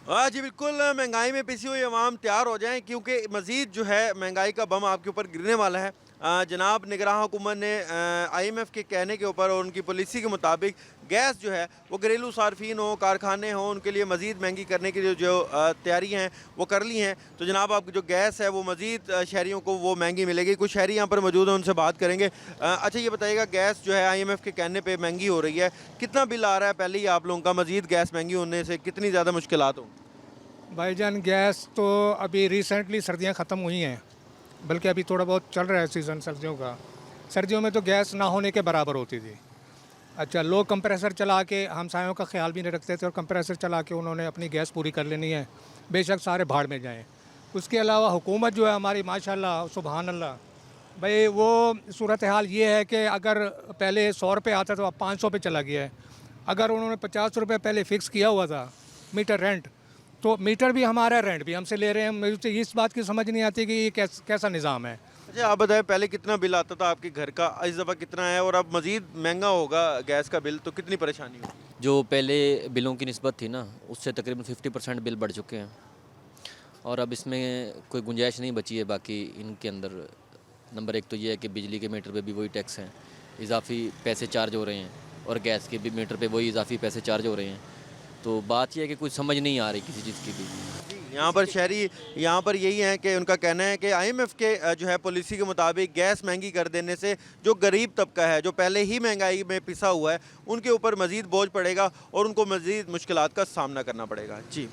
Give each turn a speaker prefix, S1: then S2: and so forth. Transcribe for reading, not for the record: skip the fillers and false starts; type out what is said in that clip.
S1: जी बिल्कुल, महंगाई में पिसी हुई अवाम तैयार हो जाएँ क्योंकि मज़ीद जो है महंगाई का बम आपके ऊपर गिरने वाला है। जनाब निगरान हुकूमत ने आईएमएफ के कहने के ऊपर और उनकी पॉलिसी के मुताबिक गैस जो है वो घरेलू सार्फिन हो, कारखाने हों, उनके लिए मज़ीद महंगी करने के लिए जो तैयारियाँ हैं वो कर ली हैं। तो जनाब आपकी जो गैस है वो मज़ीद शहरियों को वो महंगी मिलेगी। कुछ शहरी यहाँ पर मौजूद हैं, उनसे बात करेंगे। अच्छा ये बताइएगा, गैस जो है आईएमएफ के कहने पे महंगी हो रही है, कितना बिल आ रहा है पहले ही आप लोगों का? मज़ीद गैस महंगी होने से कितनी ज़्यादा मुश्किलात होंगी?
S2: भाईजान गैस तो अभी रिसेंटली सर्दियां ख़त्म हुई हैं, बल्कि अभी थोड़ा बहुत चल रहा है सीज़न सर्दियों का। सर्दियों में तो गैस ना होने के बराबर होती थी। अच्छा, लोग कंप्रेसर चला के हमसायों का ख्याल भी नहीं रखते थे और कंप्रेसर चला के उन्होंने अपनी गैस पूरी कर लेनी है, बेशक सारे भाड़ में जाएं। उसके अलावा हुकूमत जो है हमारी, माशाल्लाह सुबहान अल्लाह, भाई वो सूरत हाल ये है कि अगर पहले 100 रुपये आता तो अब 500 पे चला गया है। अगर उन्होंने 50 रुपये पहले फ़िक्स किया हुआ था मीटर रेंट, तो मीटर भी हमारा, रेंट भी हमसे ले रहे हैं। मुझे तो इस बात की समझ नहीं आती कि ये कैसा निज़ाम है।
S1: अच्छा आप बताएं, पहले कितना बिल आता था आपके घर का, इस दफ़ा कितना है? और अब मज़ीद महंगा होगा गैस का बिल, तो कितनी परेशानी होगी?
S3: जो पहले बिलों की निस्बत थी ना, उससे तकरीबन 50% बिल बढ़ चुके हैं और अब इसमें कोई गुंजाइश नहीं बची है। बाकी इनके अंदर नंबर एक तो ये है कि बिजली के मीटर पे भी वही टैक्स हैं, इजाफी पैसे चार्ज हो रहे हैं, और गैस के भी मीटर पे वही इजाफी पैसे चार्ज हो रहे हैं। तो बात यह है कि कुछ समझ नहीं आ रही किसी चीज़ की भी।
S1: यहाँ पर शहरी यहाँ पर यही है कि उनका कहना है कि आईएमएफ के जो है पॉलिसी के मुताबिक गैस महंगी कर देने से जो गरीब तबका है, जो पहले ही महंगाई में पिसा हुआ है, उनके ऊपर मज़ीद बोझ पड़ेगा और उनको मज़ीद मुश्किलात का सामना करना पड़ेगा। जी।